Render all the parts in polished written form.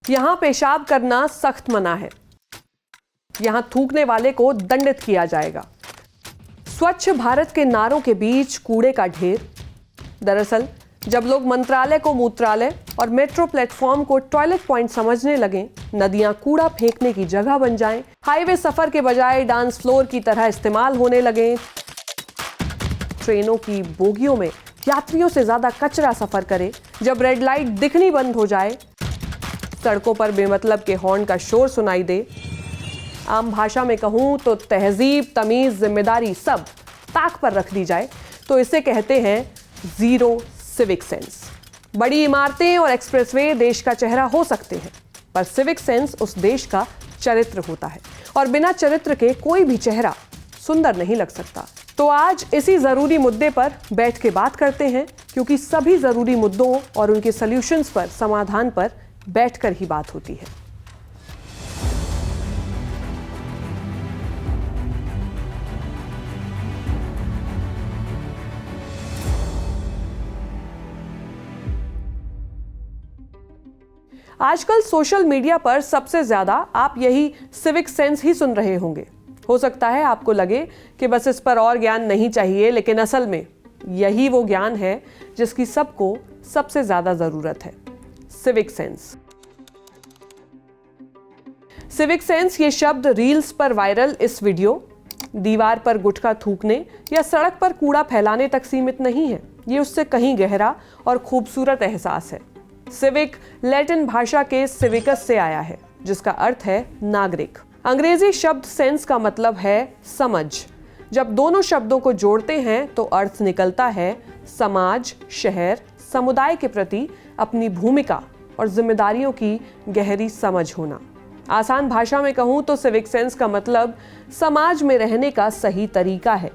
यहाँ पेशाब करना सख्त मना है। यहाँ थूकने वाले को दंडित किया जाएगा। स्वच्छ भारत के नारों के बीच कूड़े का ढेर। दरअसल जब लोग मंत्रालय को मूत्रालय और मेट्रो प्लेटफॉर्म को टॉयलेट पॉइंट समझने लगे, नदियां कूड़ा फेंकने की जगह बन जाएं, हाईवे सफर के बजाय डांस फ्लोर की तरह इस्तेमाल होने लगे, ट्रेनों की बोगियों में यात्रियों से ज्यादा कचरा सफर करे, जब रेड लाइट दिखनी बंद हो जाए, सड़कों पर बेमतलब के हॉर्न का शोर सुनाई दे, आम भाषा में कहूं तो तहजीब, तमीज, जिम्मेदारी सब ताक पर रख दी जाए, तो इसे कहते हैं जीरो सिविक सेंस। बड़ी इमारतें और एक्सप्रेसवे देश का चेहरा हो सकते हैं, पर सिविक सेंस उस देश का चरित्र होता है, और बिना चरित्र के कोई भी चेहरा सुंदर नहीं लग सकता। तो आज इसी जरूरी मुद्दे पर बैठ के बात करते हैं, क्योंकि सभी जरूरी मुद्दों और उनके सॉल्यूशंस पर, समाधान पर बैठकर ही बात होती है। आजकल सोशल मीडिया पर सबसे ज्यादा आप यही सिविक सेंस ही सुन रहे होंगे। हो सकता है आपको लगे कि बस इस पर और ज्ञान नहीं चाहिए, लेकिन असल में यही वो ज्ञान है जिसकी सबको सबसे ज्यादा जरूरत है, सिविक सेंस। सिविक सेंस ये शब्द रील्स पर वायरल इस वीडियो, दीवार पर गुटखा थूकने या सड़क पर कूड़ा फैलाने तक सीमित नहीं है। ये उससे कहीं गहरा और खूबसूरत एहसास है। सिविक लैटिन भाषा के सिविकस से आया है, जिसका अर्थ है नागरिक। अंग्रेजी शब्द सेंस का मतलब है समझ। जब दोनों शब्दों को जोड़ते हैं तो अर्थ निकलता है समाज, शहर, समुदाय के प्रति अपनी भूमिका और जिम्मेदारियों की गहरी समझ होना। आसान भाषा में कहूं तो सिविक सेंस का मतलब समाज में रहने का सही तरीका है।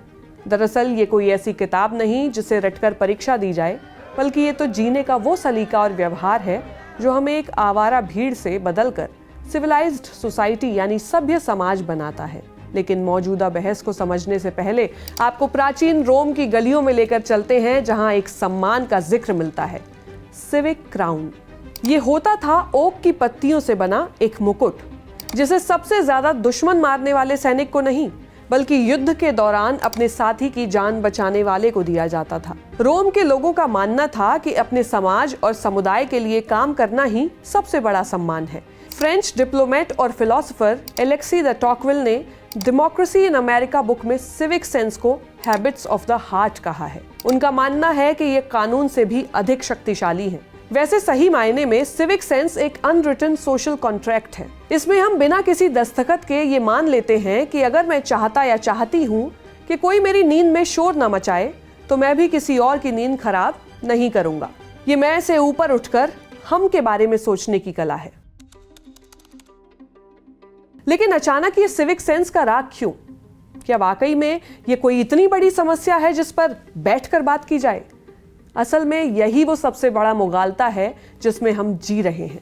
दरअसल ये कोई ऐसी किताब नहीं जिसे रटकर परीक्षा दी जाए, बल्कि ये तो जीने का वो सलीका और व्यवहार है जो हमें एक आवारा भीड़ से बदलकर सिविलाइज्ड सोसाइटी यानी सभ्य समाज बनाता है। लेकिन मौजूदा बहस को समझने से पहले आपको प्राचीन रोम की गलियों में लेकर चलते हैं, जहां एक सम्मान का जिक्र मिलता है, सिविक क्राउन। ये होता था ओक की पत्तियों से बना एक मुकुट, जिसे सबसे ज्यादा दुश्मन मारने वाले सैनिक को नहीं, बल्कि युद्ध के दौरान अपने साथी की जान बचाने वाले को दिया जाता था। रोम के लोगों का मानना था कि अपने समाज और समुदाय के लिए काम करना ही सबसे बड़ा सम्मान है। फ्रेंच डिप्लोमेट और फिलोसोफर एलेक्सी द टॉकविल ने डेमोक्रेसी इन अमेरिका बुक में सिविक सेंस को हैबिट्स ऑफ द हार्ट कहा है। उनका मानना है कि ये कानून से भी अधिक शक्तिशाली है। वैसे सही मायने में सिविक सेंस एक अनरिटन सोशल कॉन्ट्रैक्ट है। इसमें हम बिना किसी दस्तखत के ये मान लेते हैं कि अगर मैं चाहता या चाहती हूँ कि कोई मेरी नींद में शोर न मचाए, तो मैं भी किसी और की नींद खराब नहीं करूंगा। ये मैं से ऊपर उठकर हम के बारे में सोचने की कला है। लेकिन अचानक ये सिविक सेंस का राग क्यों? क्या वाकई में ये कोई इतनी बड़ी समस्या है जिस पर बैठकर बात की जाए? असल में यही वो सबसे बड़ा मुगालता है जिसमें हम जी रहे हैं।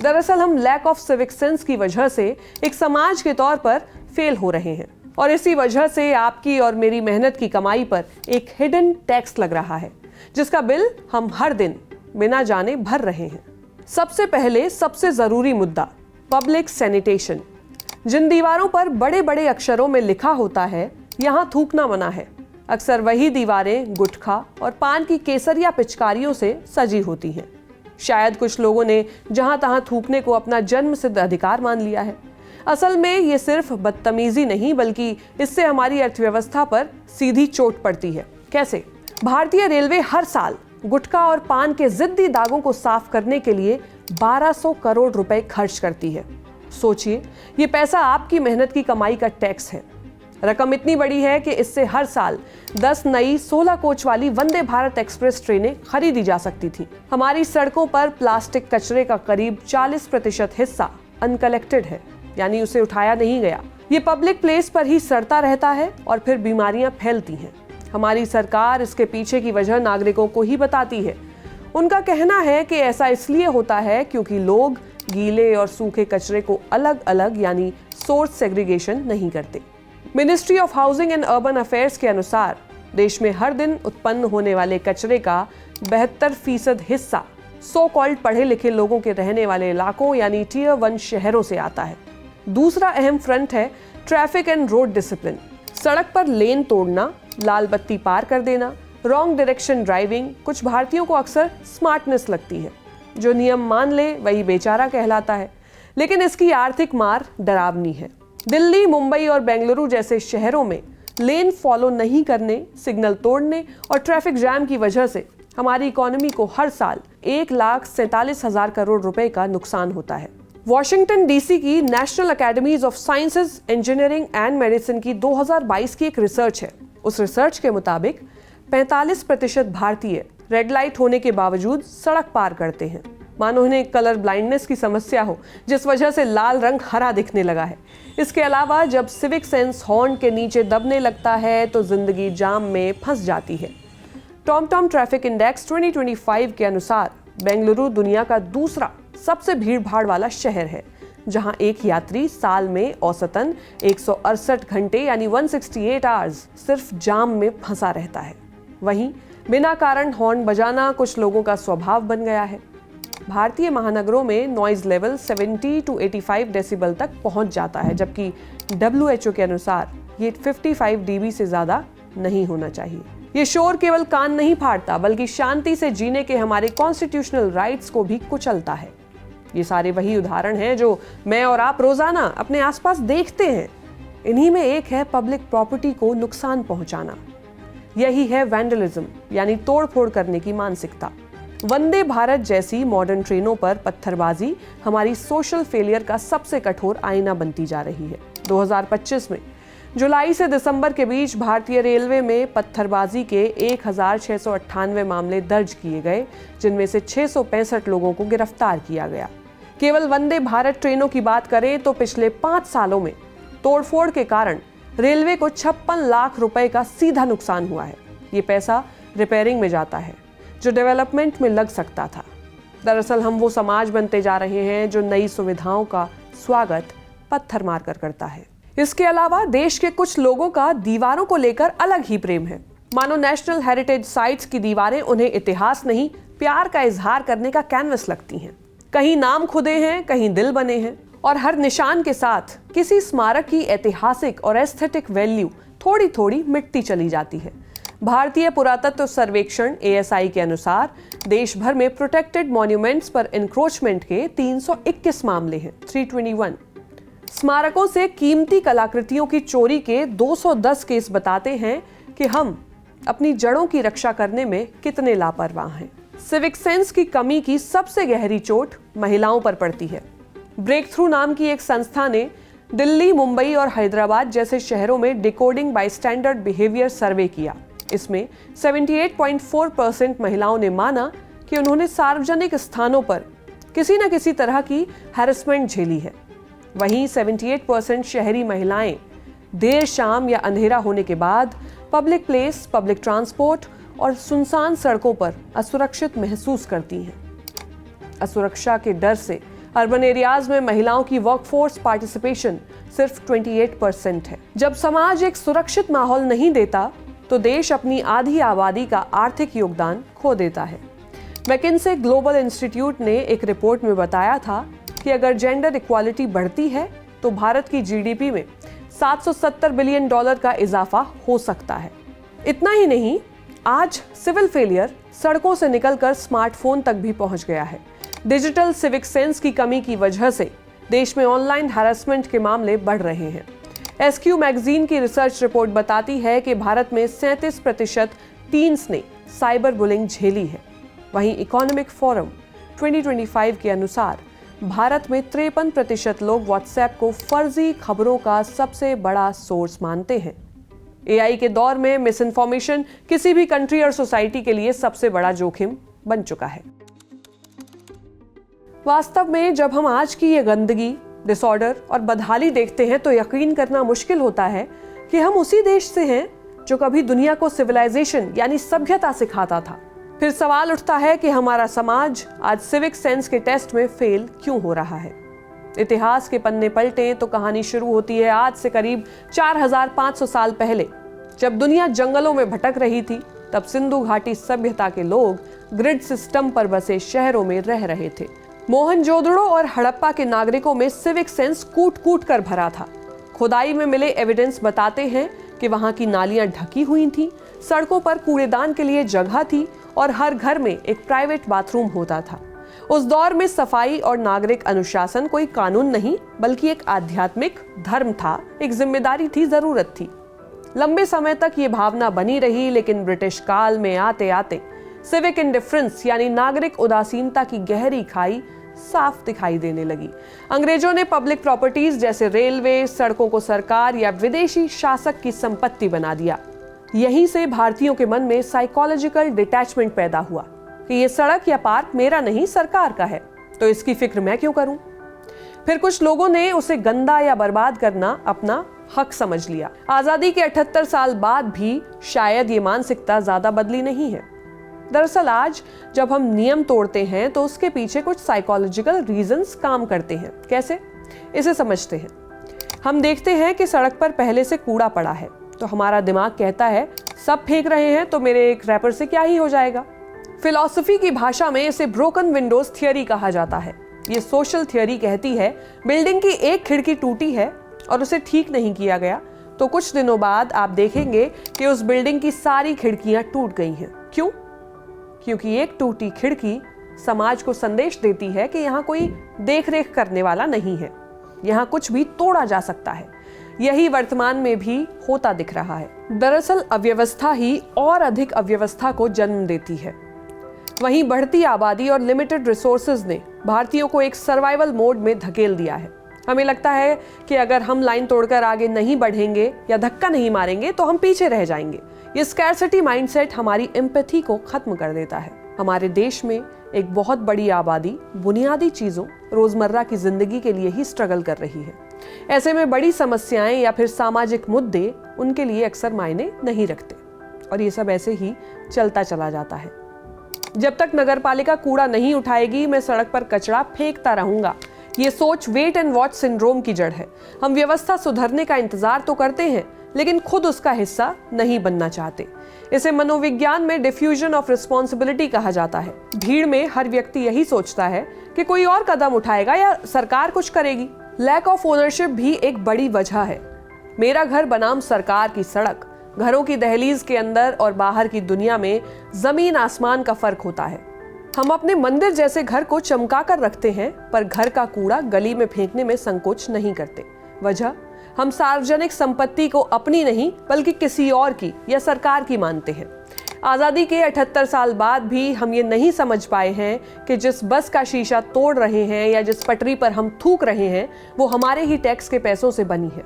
दरअसल हम लैक ऑफ सिविक सेंस की वजह से एक समाज के तौर पर फेल हो रहे हैं, और इसी वजह से आपकी और मेरी मेहनत की कमाई पर एक हिडन टैक्स लग रहा है, जिसका बिल हम हर दिन बिना जाने भर रहे हैं। सबसे पहले सबसे जरूरी मुद्दा, पब्लिक सैनिटेशन। जिन दीवारों पर बड़े बड़े अक्षरों में लिखा होता है यहाँ थूकना मना है, अक्सर वही दीवारें गुटखा और पान की केसर या पिचकारियों से सजी होती हैं। शायद कुछ लोगों ने जहां तहां थूकने को अपना जन्म सिद्ध अधिकार मान लिया है। असल में ये सिर्फ बदतमीजी नहीं, बल्कि इससे हमारी अर्थव्यवस्था पर सीधी चोट पड़ती है। कैसे? भारतीय रेलवे हर साल गुटखा और पान के जिद्दी दागों को साफ करने के लिए 1200 करोड़ रुपए खर्च करती है। सोचिए, ये पैसा आपकी मेहनत की कमाई का टैक्स है। रकम इतनी बड़ी है कि इससे हर साल 10 नई 16 कोच वाली वंदे भारत एक्सप्रेस ट्रेनें खरीदी जा सकती थी। हमारी सड़कों पर प्लास्टिक कचरे का करीब 40% हिस्सा अनकलेक्टेड है, यानी उसे उठाया नहीं गया। ये पब्लिक प्लेस पर ही सड़ता रहता है और फिर बीमारियां फैलती हैं। हमारी सरकार इसके पीछे की वजह नागरिकों को ही बताती है। उनका कहना है कि ऐसा इसलिए होता है क्योंकि लोग गीले और सूखे कचरे को अलग अलग यानी सोर्स सेग्रीगेशन नहीं करते। Ministry of housing and urban affairs के अनुसार देश में हर दिन उत्पन्न होने वाले कचरे का 72% हिस्सा सो कॉल्ड पढ़े लिखे लोगों के रहने वाले इलाकों यानी टियर 1 शहरों से आता है। दूसरा अहम फ्रंट है ट्रैफिक एंड रोड डिसिप्लिन। सड़क पर लेन तोड़ना, लाल बत्ती पार कर देना, रॉन्ग डायरेक्शन ड्राइविंग कुछ भारतीयों को अक्सर स्मार्टनेस लगती है। जो नियम मान ले वही बेचारा कहलाता है, लेकिन इसकी आर्थिक मार डरावनी है। दिल्ली, मुंबई और बेंगलुरु जैसे शहरों में लेन फॉलो नहीं करने, सिग्नल तोड़ने और ट्रैफिक जैम की वजह से हमारी इकोनॉमी को हर साल 1,47,000 करोड़ रुपए का नुकसान होता है। वॉशिंगटन डीसी की national academies of sciences, engineering and medicine की 2022 की एक रिसर्च है। उस रिसर्च के मुताबिक 45% भारतीय रेड लाइट होने के बावजूद सड़क पार करते हैं, मानो उन्हें कलर ब्लाइंडनेस की समस्या हो, जिस वजह से लाल रंग हरा दिखने लगा है। इसके अलावा जब सिविक सेंस हॉर्न के नीचे दबने लगता है तो जिंदगी जाम में फंस जाती है। टॉमटॉम ट्रैफिक इंडेक्स 2025 के अनुसार बेंगलुरु दुनिया का दूसरा सबसे भीड़भाड़ वाला शहर है, जहां एक यात्री साल में औसतन 168 घंटे यानी 168 आवर्स सिर्फ जाम में फंसा रहता है। वहीं बिना कारण हॉर्न बजाना कुछ लोगों का स्वभाव बन गया है। भारतीय महानगरों में नॉइज लेवल 70 to 85 डेसिबल तक पहुंच जाता है, जबकि WHO के अनुसार ये 55 dB से ज्यादा नहीं होना चाहिए। ये शोर केवल कान नहीं फाड़ता, बल्कि शांति से जीने के हमारे कॉन्स्टिट्यूशनल राइट्स को भी कुचलता है। ये सारे वही उदाहरण हैं जो मैं और आप रोजाना अपने आसपास देखते हैं। इन्हीं में एक है पब्लिक प्रॉपर्टी को नुकसान पहुंचाना। यही है वैंडलिज्म यानी तोड़फोड़ करने की मानसिकता। वंदे भारत जैसी मॉडर्न ट्रेनों पर पत्थरबाजी हमारी सोशल फेलियर का सबसे कठोर आईना बनती जा रही है। 2025 में जुलाई से दिसंबर के बीच भारतीय रेलवे में पत्थरबाजी के 1,698 मामले दर्ज किए गए, जिनमें से 665 लोगों को गिरफ्तार किया गया। केवल वंदे भारत ट्रेनों की बात करें तो पिछले 5 सालों में तोड़फोड़ के कारण रेलवे को 56 लाख रुपए का सीधा नुकसान हुआ है। ये पैसा रिपेयरिंग में जाता है जो डेवलपमेंट में लग सकता था। दरअसल हम वो समाज बनते जा रहे हैं जो नई सुविधाओं का स्वागत पत्थर मारकर करता है। इसके अलावा देश के कुछ लोगों का दीवारों को लेकर अलग ही प्रेम है। मानो नेशनल हेरिटेज साइट्स की दीवारें उन्हें इतिहास नहीं, प्यार का इजहार करने का कैनवस लगती हैं। कहीं नाम खुदे हैं, कहीं दिल बने हैं, और हर निशान के साथ किसी स्मारक की ऐतिहासिक और एस्थेटिक वैल्यू थोड़ी थोड़ी मिटती चली जाती है। भारतीय पुरातत्व सर्वेक्षण ASI के अनुसार देश भर में प्रोटेक्टेड मॉन्यूमेंट्स पर एनक्रोचमेंट के 321 मामले हैं, 321। स्मारकों से कीमती कलाकृतियों की चोरी के 210 केस बताते हैं कि हम अपनी जड़ों की रक्षा करने में कितने लापरवाह हैं। सिविक सेंस की कमी की सबसे गहरी चोट महिलाओं पर पड़ती है। ब्रेक थ्रू नाम की एक संस्था ने दिल्ली, मुंबई और हैदराबाद जैसे शहरों में डिकोडिंग बाय स्टैंडर्ड बिहेवियर सर्वे किया। इसमें 78.4% महिलाओं ने माना कि उन्होंने सार्वजनिक स्थानों पर किसी न किसी तरह की हैरेसमेंट झेली है। वहीं 78% शहरी महिलाएं देर शाम या अंधेरा होने के बाद पब्लिक प्लेस, पब्लिक ट्रांसपोर्ट और सुनसान सड़कों पर असुरक्षित महसूस करती हैं। असुरक्षा के डर से अर्बन एरियाज में महिलाओं की वर्कफोर्स पार्टिसिपेशन सिर्फ 28% है। जब समाज एक सुरक्षित माहौल नहीं देता तो देश अपनी आधी आबादी का आर्थिक योगदान खो देता है। मैकिन्से ग्लोबल इंस्टीट्यूट ने एक रिपोर्ट में बताया था कि अगर जेंडर इक्वालिटी बढ़ती है तो भारत की GDP में $770 बिलियन का इजाफा हो सकता है। इतना ही नहीं, आज सिविल फेलियर सड़कों से निकलकर स्मार्टफोन तक भी पहुंच गया है। डिजिटल सिविक सेंस की कमी की वजह से देश में ऑनलाइन हैरेसमेंट के मामले बढ़ रहे हैं। SQ मैगजीन की रिसर्च रिपोर्ट बताती है कि भारत में 37% टीन्स ने साइबर बुलिंग झेली है। वहीं इकोनॉमिक फोरम 2025 के अनुसार भारत में 53% लोग व्हाट्सएप को फर्जी खबरों का सबसे बड़ा सोर्स मानते हैं। AI के दौर में मिस इन्फॉर्मेशन किसी भी कंट्री और सोसाइटी के लिए सबसे बड़ा जोखिम बन चुका है। वास्तव में जब हम आज की ये गंदगी, डिसऑर्डर और बदहाली देखते हैं तो यकीन करना मुश्किल होता है कि हम उसी देश से हैं जो कभी दुनिया को सिविलाइजेशन यानी सभ्यता सिखाता था। फिर सवाल उठता है कि हमारा समाज आज सिविक सेंस के टेस्ट में फेल क्यों हो रहा है। इतिहास के पन्ने पलटें तो कहानी शुरू होती है आज से करीब 4500 साल पहले। जब दुनिया जंगलों में भटक रही थी, तब सिंधु घाटी सभ्यता के लोग ग्रिड सिस्टम पर बसे शहरों में रह रहे थे। मोहनजोदड़ो और हड़प्पा के नागरिकों में सिविक सेंस कूट कूट कर भरा था। खुदाई में मिले एविडेंस बताते हैं कि वहां की नालियां ढकी हुई थीं, सड़कों पर कूड़ेदान के लिए जगह थी और हर घर में एक प्राइवेट बाथरूम होता था। उस दौर में सफाई और नागरिक अनुशासन कोई कानून नहीं बल्कि एक आध्यात्मिक धर्म था, एक जिम्मेदारी थी, जरूरत थी। लंबे समय तक ये भावना बनी रही, लेकिन ब्रिटिश काल में आते आते सिविक इंडिफरेंस यानी नागरिक उदासीनता की गहरी खाई साफ दिखाई देने लगी। अंग्रेजों ने पब्लिक प्रॉपर्टीज जैसे रेलवे, सड़कों को सरकार या विदेशी शासक की संपत्ति बना दिया। यहीं से भारतीयों के मन में साइकोलॉजिकल डिटैचमेंट पैदा हुआ कि ये सड़क या पार्क मेरा नहीं, सरकार का है, तो इसकी फिक्र मैं क्यों करूं। फिर कुछ लोगों ने उसे गंदा या बर्बाद करना अपना हक समझ लिया। आजादी के 78 साल बाद भी शायद ये मानसिकता ज्यादा बदली नहीं है। दरअसल आज जब हम नियम तोड़ते हैं तो उसके पीछे कुछ साइकोलॉजिकल रीजंस काम करते हैं। कैसे, इसे समझते हैं। हम देखते हैं कि सड़क पर पहले से कूड़ा पड़ा है तो हमारा दिमाग कहता है सब फेंक रहे हैं तो मेरे एक रैपर से क्या ही हो जाएगा। फिलॉसफी की भाषा में इसे ब्रोकन विंडोज थियरी कहा जाता है। ये सोशल थियरी कहती है बिल्डिंग की एक खिड़की टूटी है और उसे ठीक नहीं किया गया तो कुछ दिनों बाद आप देखेंगे कि उस बिल्डिंग की सारी खिड़कियां टूट गई हैं। क्यों? क्योंकि एक टूटी खिड़की समाज को संदेश देती है कि यहाँ कोई देखरेख करने वाला नहीं है, यहाँ कुछ भी तोड़ा जा सकता है। यही वर्तमान में भी होता दिख रहा है। दरअसल अव्यवस्था ही और अधिक अव्यवस्था को जन्म देती है। वहीं बढ़ती आबादी और लिमिटेड रिसोर्सेज ने भारतीयों को एक सर्वाइवल मोड में धकेल दिया है। हमें लगता है कि अगर हम लाइन तोड़कर आगे नहीं बढ़ेंगे या धक्का नहीं मारेंगे तो हम पीछे रह जाएंगे। ये स्कैरसिटी माइंडसेट हमारी एम्पैथी को खत्म कर देता है। हमारे देश में एक बहुत बड़ी आबादी बुनियादी चीजों, रोजमर्रा की जिंदगी के लिए ही स्ट्रगल कर रही है। ऐसे में बड़ी समस्याएं या फिर सामाजिक मुद्दे उनके लिए अक्सर मायने नहीं रखते और ये सब ऐसे ही चलता चला जाता है। जब तक नगरपालिका कूड़ा नहीं उठाएगी मैं सड़क पर कचरा फेंकता रहूंगा। ये सोच वेट एंड वॉच सिंड्रोम की जड़ है। हम व्यवस्था सुधरने का इंतजार तो करते हैं लेकिन खुद उसका हिस्सा नहीं बनना चाहते। इसे मनोविज्ञान में डिफ्यूजन ऑफ रिस्पॉन्सिबिलिटी कहा जाता है। भीड़ में हर व्यक्ति यही सोचता है कि कोई और कदम उठाएगा या सरकार कुछ करेगी। लैक ऑफ ओनरशिप भी एक बड़ी वजह है। मेरा घर बनाम सरकार की सड़क, घरों की दहलीज के अंदर और बाहर की दुनिया में जमीन आसमान का फर्क होता है। हम अपने मंदिर जैसे घर को चमका कर रखते हैं पर घर का कूड़ा गली में फेंकने में संकोच नहीं करते। वजह, हम सार्वजनिक संपत्ति को अपनी नहीं बल्कि किसी और की या सरकार की मानते हैं। आजादी के 78 साल बाद भी हम ये नहीं समझ पाए हैं कि जिस बस का शीशा तोड़ रहे हैं या जिस पटरी पर हम थूक रहे हैं वो हमारे ही टैक्स के पैसों से बनी है।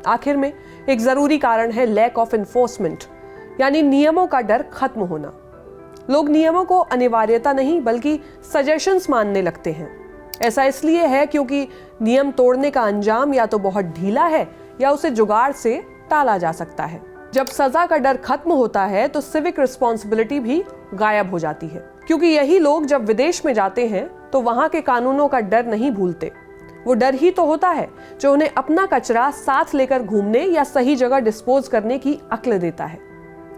आखिर में एक जरूरी कारण है लैक ऑफ एनफोर्समेंट, यानी नियमों का डर खत्म होना। लोग नियमों को अनिवार्यता नहीं बल्कि सजेशंस मानने लगते हैं। ऐसा इसलिए है क्योंकि नियम तोड़ने का अंजाम या तो बहुत ढीला है या उसे जुगाड़ से टाला जा सकता है। जब सजा का डर खत्म होता है तो सिविक रिस्पॉन्सिबिलिटी भी गायब हो जाती है, क्योंकि यही लोग जब विदेश में जाते हैं तो वहां के कानूनों का डर नहीं भूलते। वो डर ही तो होता है जो उन्हें अपना कचरा साथ लेकर घूमने या सही जगह डिस्पोज करने की अक्ल देता है।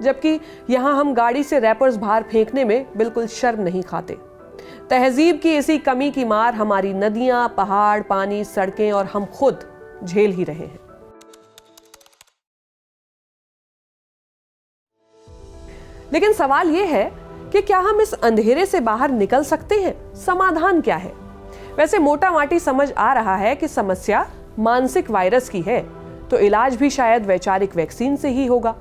जबकि यहाँ हम गाड़ी से रैपर्स बाहर फेंकने में बिल्कुल शर्म नहीं खाते। तहजीब की इसी कमी की मार हमारी नदियां, पहाड़, पानी, सड़कें और हम खुद झेल ही रहे हैं। लेकिन सवाल यह है कि क्या हम इस अंधेरे से बाहर निकल सकते हैं? समाधान क्या है? वैसे मोटा माटी समझ आ रहा है कि समस्या मानसिक वायरस की है तो इलाज भी शायद वैचारिक वैक्सीन से ही होगा।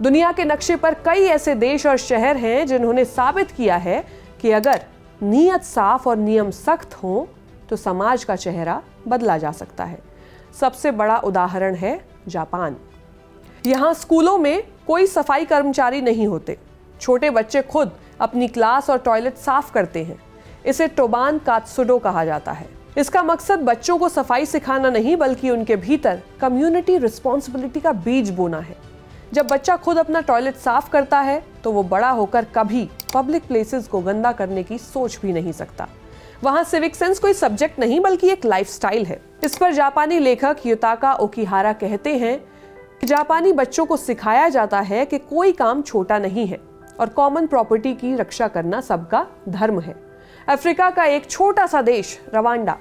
दुनिया के नक्शे पर कई ऐसे देश और शहर हैं जिन्होंने साबित किया है कि अगर नीयत साफ और नियम सख्त हों तो समाज का चेहरा बदला जा सकता है। सबसे बड़ा उदाहरण है जापान। यहाँ स्कूलों में कोई सफाई कर्मचारी नहीं होते। छोटे बच्चे खुद अपनी क्लास और टॉयलेट साफ करते हैं। इसे टोबान कात्सुडो कहा जाता है। इसका मकसद बच्चों को सफाई सिखाना नहीं बल्कि उनके भीतर कम्युनिटी रिस्पॉन्सिबिलिटी का बीज बोना है। जब बच्चा खुद अपना टॉयलेट साफ करता है तो वो बड़ा होकर कभी पब्लिक प्लेसेस को गंदा करने की सोच भी नहीं सकता। वहाँ सिविक सेंस कोई सब्जेक्ट नहीं बल्कि एक लाइफस्टाइल है। इस पर जापानी लेखक युताका ओकिहारा कहते हैं कि जापानी बच्चों को सिखाया जाता है कि कोई काम छोटा नहीं है और कॉमन प्रॉपर्टी की रक्षा करना सबका धर्म है। अफ्रीका का एक छोटा सा देश रवांडा,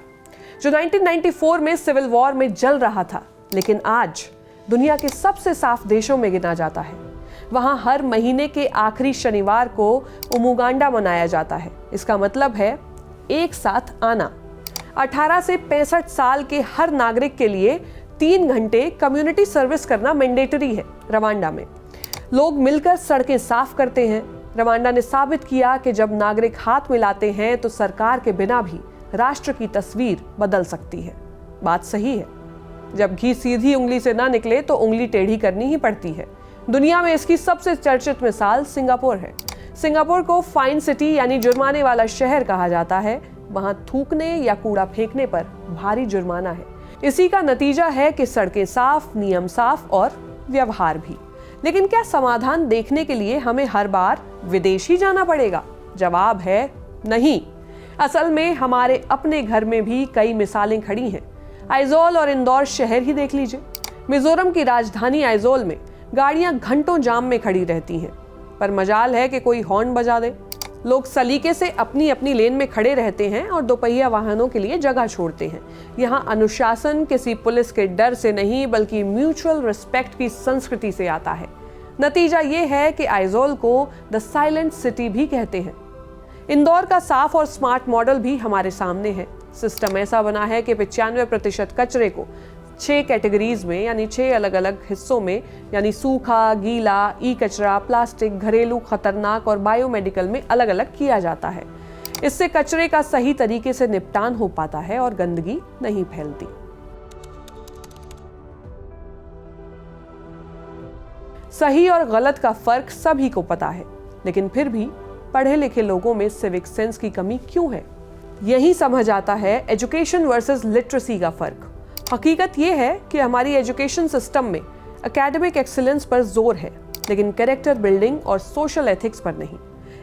जो 1994 में सिविल वॉर में जल रहा था, लेकिन आज दुनिया के सबसे साफ देशों में गिना जाता है। वहां हर महीने के आखिरी शनिवार को उमुगांडा मनाया जाता है। इसका मतलब है एक साथ आना। 18 से 65 साल के हर नागरिक के लिए 3 घंटे कम्युनिटी सर्विस करना मैंडेटरी है। रवांडा में लोग मिलकर सड़कें साफ करते हैं। रवांडा ने साबित किया कि जब नागरिक हाथ मिलाते हैं तो सरकार के बिना भी राष्ट्र की तस्वीर बदल सकती है। बात सही है, जब घी सीधी उंगली से ना निकले तो उंगली टेढ़ी करनी ही पड़ती है। दुनिया में इसकी सबसे चर्चित मिसाल सिंगापुर है। सिंगापुर को फाइन सिटी यानी जुर्माने वाला शहर कहा जाता है। वहां थूकने या कूड़ा फेंकने पर भारी जुर्माना है। इसी का नतीजा है कि सड़कें साफ, नियम साफ और व्यवहार भी। लेकिन क्या समाधान देखने के लिए हमें हर बार विदेश ही जाना पड़ेगा? जवाब है नहीं। असल में हमारे अपने घर में भी कई मिसालें खड़ी हैं। आइजोल और इंदौर शहर ही देख लीजिए। मिजोरम की राजधानी आइजोल में गाड़ियां घंटों जाम में खड़ी रहती हैं, पर मजाल है कि कोई हॉर्न बजा दे। लोग सलीके से अपनी अपनी लेन में खड़े रहते हैं और दोपहिया वाहनों के लिए जगह छोड़ते हैं। यहाँ अनुशासन किसी पुलिस के डर से नहीं, बल्कि म्यूचुअल रिस्पेक्ट की संस्कृति से आता है। नतीजा ये है कि आइजोल को द साइलेंट सिटी भी कहते हैं। इंदौर का साफ और स्मार्ट मॉडल भी हमारे सामने है। सिस्टम ऐसा बना है कि 95% कचरे को 6 कैटेगरीज में, यानी 6 अलग अलग हिस्सों में, यानी सूखा, गीला, ई कचरा, प्लास्टिक, घरेलू, खतरनाक और बायोमेडिकल में अलग अलग किया जाता है। इससे कचरे का सही तरीके से निपटान हो पाता है और गंदगी नहीं फैलती। सही और गलत का फर्क सभी को पता है, लेकिन फिर भी पढ़े लिखे लोगों में सिविक सेंस की कमी क्यों है? यही समझ आता है एजुकेशन वर्सेस लिटरेसी का फर्क। हकीकत यह है कि हमारी एजुकेशन सिस्टम में एकेडमिक एक्सीलेंस पर जोर है, लेकिन कैरेक्टर बिल्डिंग और सोशल एथिक्स पर नहीं।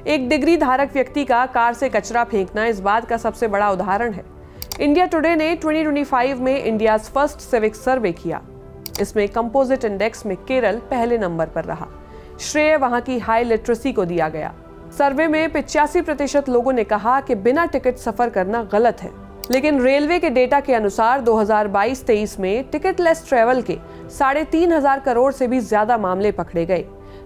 एक डिग्री धारक व्यक्ति का कार से कचरा फेंकना इस बात का सबसे बड़ा उदाहरण है। इंडिया टुडे ने 2025 में इंडियाज फर्स्ट सिविक सर्वे किया। इसमें कंपोजिट इंडेक्स में केरल पहले नंबर पर रहा। श्रेय वहां की हाई लिटरेसी को दिया गया। सर्वे में 85% लोगों ने कहा कि बिना टिकट सफर करना गलत है, लेकिन रेलवे के डेटा के अनुसार 2022-23 में टिकटलेस ट्रैवल के 3,500 करोड़ से भी ज्यादा मामले पकड़े गए,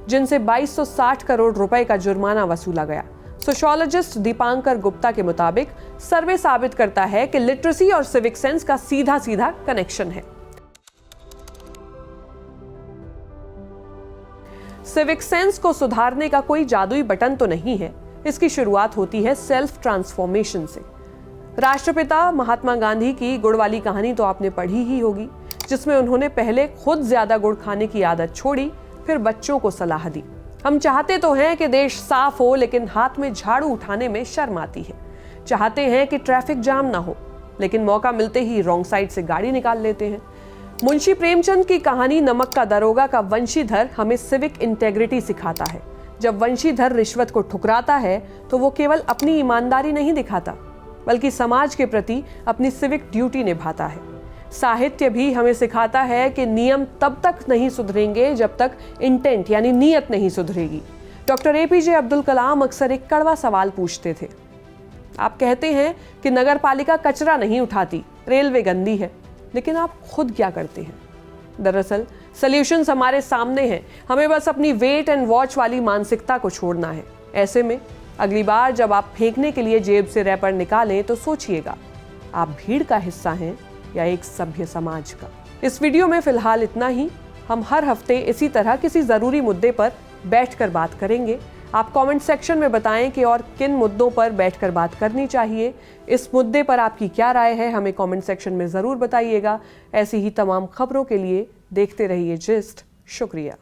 जिनसे 2260 करोड़ रुपए का जुर्माना वसूला गया। सोशियोलॉजिस्ट दीपांकर गुप्ता के मुताबिक सर्वे साबित करता है कि लिटरेसी और सिविक सेंस का सीधा सीधा कनेक्शन है। सिविक सेंस को सुधारने का कोई जादुई बटन तो नहीं है। इसकी शुरुआत होती है सेल्फ ट्रांसफॉर्मेशन से। राष्ट्रपिता महात्मा गांधी की गुड़ वाली कहानी तो आपने पढ़ी ही होगी, जिसमें उन्होंने पहले खुद ज्यादा गुड़ खाने की आदत छोड़ी, फिर बच्चों को सलाह दी। हम चाहते तो हैं कि देश साफ हो, लेकिन हाथ में झाड़ू उठाने में शर्म आती है। चाहते हैं कि ट्रैफिक जाम ना हो, लेकिन मौका मिलते ही रॉन्ग साइड से गाड़ी निकाल लेते हैं। मुंशी प्रेमचंद की कहानी नमक का दरोगा का वंशीधर हमें सिविक इंटेग्रिटी सिखाता है। जब वंशीधर रिश्वत को ठुकराता है तो वो केवल अपनी ईमानदारी नहीं दिखाता, बल्कि समाज के प्रति अपनी सिविक ड्यूटी निभाता है। साहित्य भी हमें सिखाता है कि नियम तब तक नहीं सुधरेंगे जब तक इंटेंट यानी नीयत नहीं सुधरेगी। डॉक्टर APJ अब्दुल कलाम अक्सर एक कड़वा सवाल पूछते थे। आप कहते हैं कि नगर पालिका कचरा नहीं उठाती, रेलवे गंदी है, लेकिन आप खुद क्या करते हैं? दरअसल सॉल्यूशंस हमारे सामने हैं, हमें बस अपनी वेट एंड वॉच वाली मानसिकता को छोड़ना है। ऐसे में अगली बार जब आप फेंकने के लिए जेब से रैपर निकालें तो सोचिएगा, आप भीड़ का हिस्सा हैं या एक सभ्य समाज का। इस वीडियो में फिलहाल इतना ही। हम हर हफ्ते इसी तरह किसी जरूरी मुद्दे पर बैठकर बात करेंगे। आप कमेंट सेक्शन में बताएं कि और किन मुद्दों पर बैठकर बात करनी चाहिए। इस मुद्दे पर आपकी क्या राय है, हमें कमेंट सेक्शन में ज़रूर बताइएगा। ऐसी ही तमाम खबरों के लिए देखते रहिए जिस्ट। शुक्रिया।